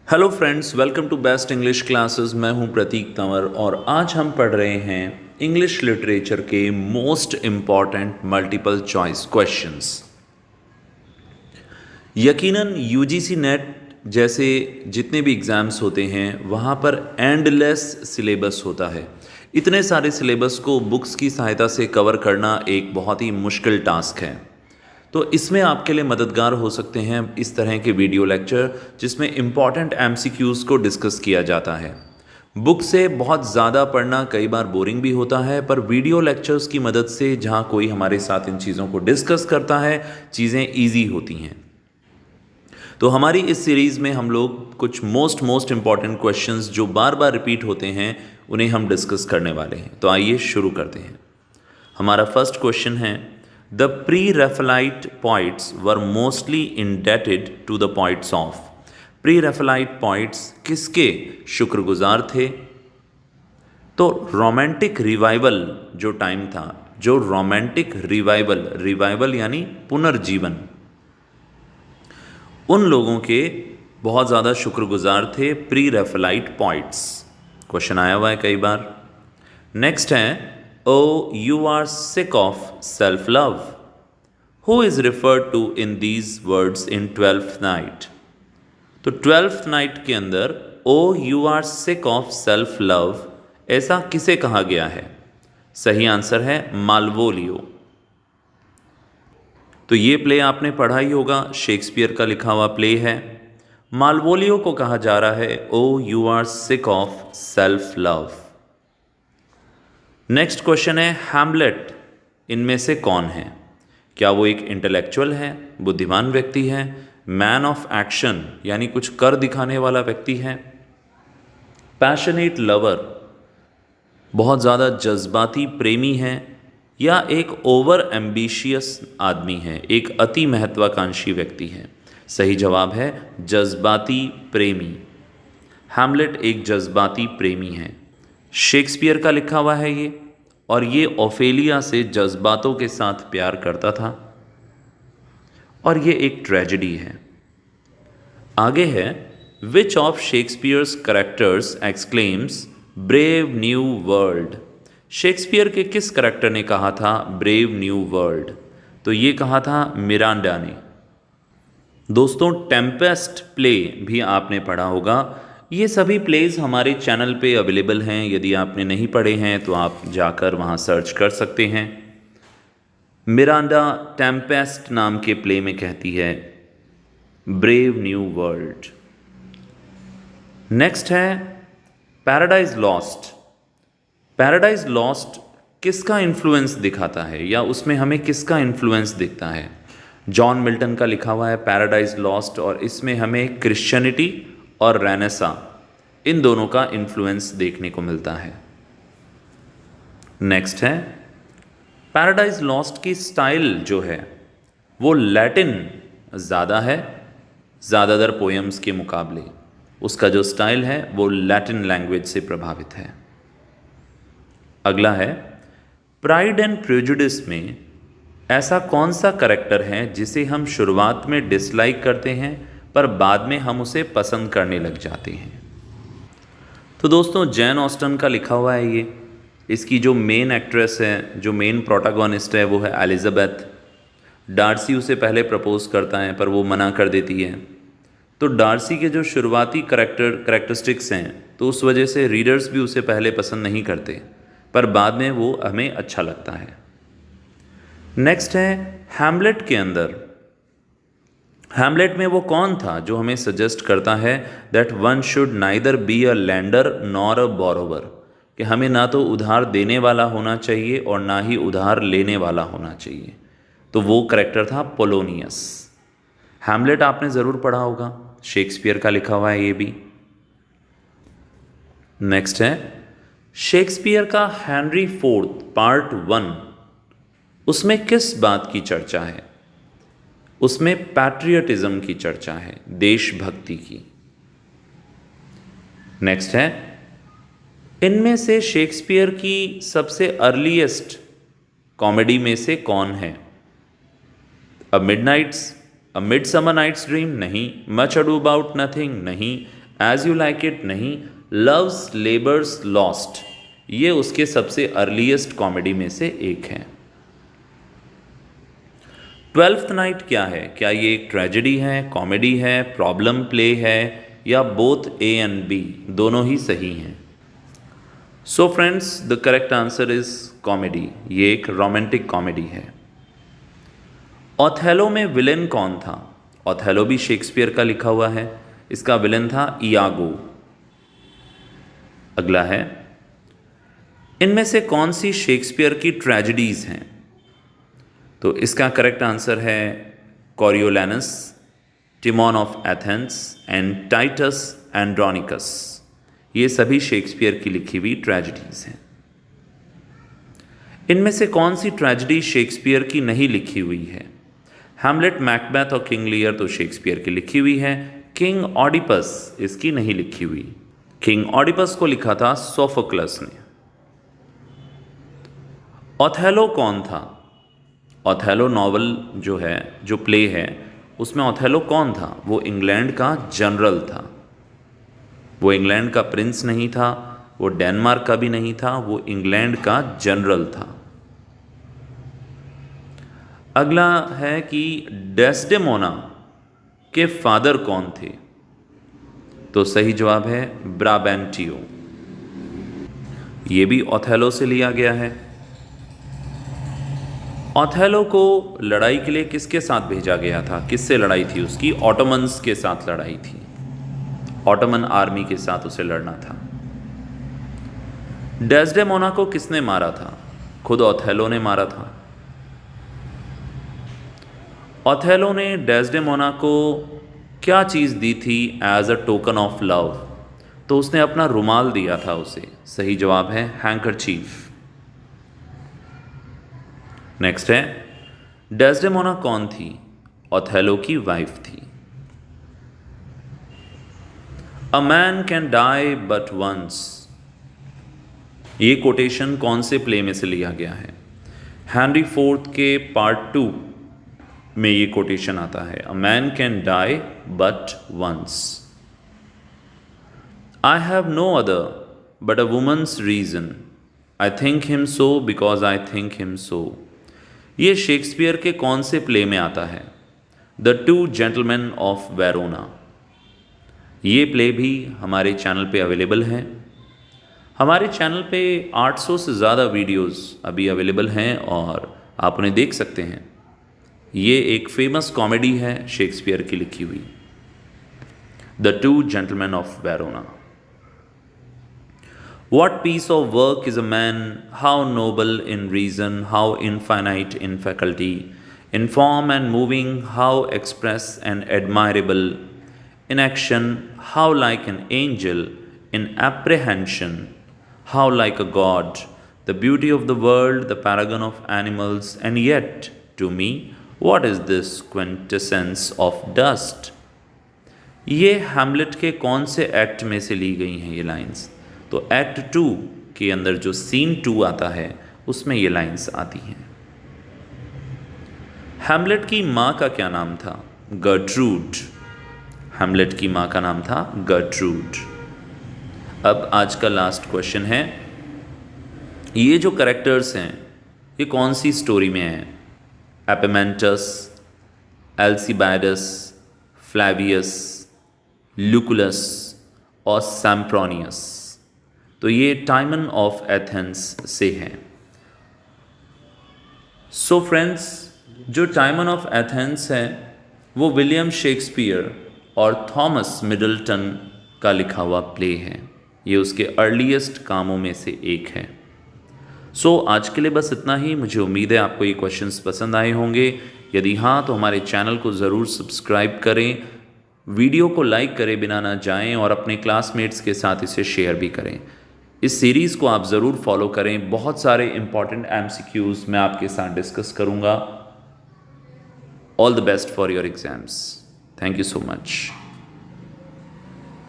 Hello friends, welcome to best English classes. मैं हूं प्रतीक तंवर और आज हम पढ़ रहे हैं इंग्लिश लिटरेचर के most important multiple choice questions. यकीनन यूजीसी नेट जैसे जितने भी एग्ज़ाम्स होते हैं वहाँ पर एंडलेस सिलेबस होता है। इतने सारे सिलेबस को बुक्स की सहायता से कवर करना एक बहुत ही मुश्किल टास्क है। तो इसमें आपके लिए मददगार हो सकते हैं इस तरह के वीडियो लेक्चर जिसमें इम्पॉर्टेंट एमसीक्यूज़ को डिस्कस किया जाता है। बुक से बहुत ज़्यादा पढ़ना कई बार बोरिंग भी होता है, पर वीडियो लेक्चर्स की मदद से जहाँ कोई हमारे साथ इन चीज़ों को डिस्कस करता है, चीज़ें ईजी होती हैं। तो हमारी इस सीरीज़ में हम लोग कुछ मोस्ट इम्पॉर्टेंट क्वेश्चंस जो बार बार रिपीट होते हैं उन्हें हम डिस्कस करने वाले हैं। तो आइए शुरू करते हैं। हमारा फर्स्ट क्वेश्चन है, the pre Raphaelite poets were mostly indebted to the poets of. Pre Raphaelite poets किसके शुक्रगुजार थे? तो रोमांटिक रिवाइवल जो टाइम था, जो रोमांटिक रिवाइवल यानी पुनर्जीवन, उन लोगों के बहुत ज़्यादा शुक्रगुजार थे प्री रेफेलाइट पोइट्स। क्वेश्चन आया हुआ है कई बार। नेक्स्ट है, O you are sick of self love, who is referred to in these words in 12th Night. तो 12th नाइट के अंदर O you are sick of self love ऐसा किसे कहा गया है? सही आंसर है मालवोलियो। तो ये प्ले आपने पढ़ा ही होगा, शेक्सपियर का लिखा हुआ प्ले है। मालवोलियो को कहा जा रहा है O you are sick of self love. Next question है, हैमलेट इनमें से कौन है? क्या वो एक इंटेलेक्चुअल है, बुद्धिमान व्यक्ति है, मैन ऑफ एक्शन यानी कुछ कर दिखाने वाला व्यक्ति है, पैशनेट लवर बहुत ज़्यादा जज्बाती प्रेमी है, या एक ओवर एम्बिशियस आदमी है, एक अति महत्वाकांक्षी व्यक्ति है? सही जवाब है जज्बाती प्रेमी। हैमलेट एक जज्बाती प्रेमी है। शेक्सपियर का लिखा हुआ है ये, और ये ओफेलिया से जज्बातों के साथ प्यार करता था, और ये एक ट्रेजेडी है। आगे है, which of Shakespeare's characters exclaims brave new world. Shakespeare के किस करेक्टर ने कहा था ब्रेव न्यू वर्ल्ड? तो ये कहा था मिरांडा ने। दोस्तों, टेम्पेस्ट प्ले भी आपने पढ़ा होगा। ये सभी प्लेज हमारे चैनल पे अवेलेबल हैं, यदि आपने नहीं पढ़े हैं तो आप जाकर वहाँ सर्च कर सकते हैं। मिरांडा टेम्पेस्ट नाम के प्ले में कहती है ब्रेव न्यू वर्ल्ड। नेक्स्ट है पैराडाइज लॉस्ट। पैराडाइज लॉस्ट किसका इन्फ्लुएंस दिखाता है, या उसमें हमें किसका इन्फ्लुएंस दिखता है? जॉन मिल्टन का लिखा हुआ है पैराडाइज लॉस्ट, और इसमें हमें क्रिश्चियनिटी और रेनेसा इन दोनों का इन्फ्लुएंस देखने को मिलता है। नेक्स्ट है, पैराडाइज लॉस्ट की स्टाइल जो है वो लैटिन ज़्यादा है, ज़्यादातर पोएम्स के मुकाबले उसका जो स्टाइल है वो लैटिन लैंग्वेज से प्रभावित है। अगला है, प्राइड एंड प्रेजुडिस में ऐसा कौन सा करैक्टर है जिसे हम शुरुआत में डिसलाइक करते हैं पर बाद में हम उसे पसंद करने लग जाते हैं? तो दोस्तों, जैन ऑस्टन का लिखा हुआ है ये। इसकी जो मेन एक्ट्रेस है, जो मेन प्रोटैगनिस्ट है, वो है एलिजाबेथ। डार्सी उसे पहले प्रपोज करता है पर वो मना कर देती है। तो डार्सी के जो शुरुआती करेक्टरिस्टिक्स हैं, तो उस वजह से रीडर्स भी उसे पहले पसंद नहीं करते, पर बाद में वो हमें अच्छा लगता है। नेक्स्ट है, हैमलेट के अंदर, हैमलेट में वो कौन था जो हमें सजेस्ट करता है that one should neither be a lander nor a borrower, कि हमें ना तो उधार देने वाला होना चाहिए और ना ही उधार लेने वाला होना चाहिए? तो वो करेक्टर था पोलोनियस। हैमलेट आपने ज़रूर पढ़ा होगा, शेक्सपियर का लिखा हुआ है ये भी। नेक्स्ट है, शेक्सपियर का हेनरी फोर्थ पार्ट 1, उसमें किस बात की चर्चा है? उसमें पैट्रियटिज्म की चर्चा है, देशभक्ति की। नेक्स्ट है, इनमें से शेक्सपियर की सबसे अर्लीस्ट कॉमेडी में से कौन है? अ मिडसमर नाइट्स ड्रीम नहीं, मच अडू अबाउट नथिंग नहीं, एज यू लाइक इट नहीं, लव्स लेबर्स लॉस्ट, ये उसके सबसे अर्लीस्ट कॉमेडी में से एक है। ट्वेल्फ्थ नाइट क्या है? क्या ये एक ट्रेजेडी है, कॉमेडी है, प्रॉब्लम प्ले है, या बोथ ए एंड बी, दोनों ही सही हैं? So friends, the correct answer is comedy. ये एक रोमांटिक कॉमेडी है। ओथेलो में विलेन कौन था? ओथेलो भी शेक्सपियर का लिखा हुआ है, इसका विलेन था इयागो। अगला है, इनमें से कौन सी शेक्सपियर की ट्रेजेडीज हैं? तो इसका करेक्ट आंसर है Coriolanus, Timon of Athens and Titus Andronicus. ये सभी शेक्सपियर की लिखी हुई ट्रेजेडीज हैं। इनमें से कौन सी ट्रेजेडी शेक्सपियर की नहीं लिखी हुई है? हैमलेट, मैकबेथ और किंग लियर तो शेक्सपियर की लिखी हुई है। किंग ऑडिपस इसकी नहीं लिखी हुई। किंग ऑडिपस को लिखा था सोफोक्लस ने। ओथेलो कौन था? ओथेलो नॉवल जो है, जो प्ले है, उसमें ओथेलो कौन था? वो इंग्लैंड का जनरल था। वो इंग्लैंड का प्रिंस नहीं था, वो डेनमार्क का भी नहीं था, वो इंग्लैंड का जनरल था। अगला है कि डेस्डेमोना के फादर कौन थे? तो सही जवाब है ब्राबेंटियो। ये भी ओथेलो से लिया गया है। ओथेलो को लड़ाई के लिए किसके साथ भेजा गया था? किससे लड़ाई थी उसकी? ऑटोमन्स के साथ लड़ाई थी। ऑटोमन आर्मी के साथ उसे लड़ना था। डेस्डेमोना को किसने मारा था? खुद ओथेलो ने मारा था। ओथेलो ने डेस्डेमोना को क्या चीज़ दी थी as a token of love? तो उसने अपना रुमाल दिया था उसे। सही जवाब है हैंकरचीफ। नेक्स्ट है, डेस्डेमोना कौन थी? ओथेलो की वाइफ थी। A man can die but once, ये कोटेशन कौन से प्ले में से लिया गया है? हेनरी फोर्थ के पार्ट 2 में ये कोटेशन आता है, a man can die but once. I have no other but a woman's reason, I think him so because I think him so. ये शेक्सपियर के कौन से प्ले में आता है? The two gentlemen of Verona. ये प्ले भी हमारे चैनल पे अवेलेबल है। हमारे चैनल पे 800 से ज़्यादा वीडियोस अभी अवेलेबल हैं और आप उन्हें देख सकते हैं। ये एक फेमस कॉमेडी है शेक्सपियर की लिखी हुई, the two gentlemen of Verona. What piece of work is a man, how noble in reason, how infinite in faculty, in form and moving, how express and admirable, in action, how like an angel, in apprehension, how like a god, the beauty of the world, the paragon of animals, and yet, to me, what is this quintessence of dust? ये Hamlet के कौन से act में से ली गई हैं ये lines? तो एक्ट 2 के अंदर जो सीन 2 आता है उसमें ये लाइंस आती हैं। हैमलेट की माँ का क्या नाम था? गर्ट्रूड। हैमलेट की माँ का नाम था गर्ट्रूड। अब आज का लास्ट क्वेश्चन है, ये जो कैरेक्टर्स हैं ये कौन सी स्टोरी में हैं? एपिमेंटस, एल्सिबाडस, फ्लैवियस, लुकुलस और सैम्प्रोनियस। तो ये टाइमन ऑफ एथेंस से हैं। सो फ्रेंड्स, जो टाइमन ऑफ एथेंस है वो विलियम शेक्सपियर और थॉमस मिडल्टन का लिखा हुआ प्ले है। ये उसके अर्लीस्ट कामों में से एक है। सो आज के लिए बस इतना ही। मुझे उम्मीद है आपको ये क्वेश्चंस पसंद आए होंगे। यदि हाँ तो हमारे चैनल को ज़रूर सब्सक्राइब करें, वीडियो को लाइक करे बिना ना जाएं और अपने क्लासमेट्स के साथ इसे शेयर भी करें। इस सीरीज़ को आप ज़रूर फॉलो करें। बहुत सारे इंपॉर्टेंट MCQs मैं आपके साथ डिस्कस करूँगा। All the best for your exams. Thank you so much.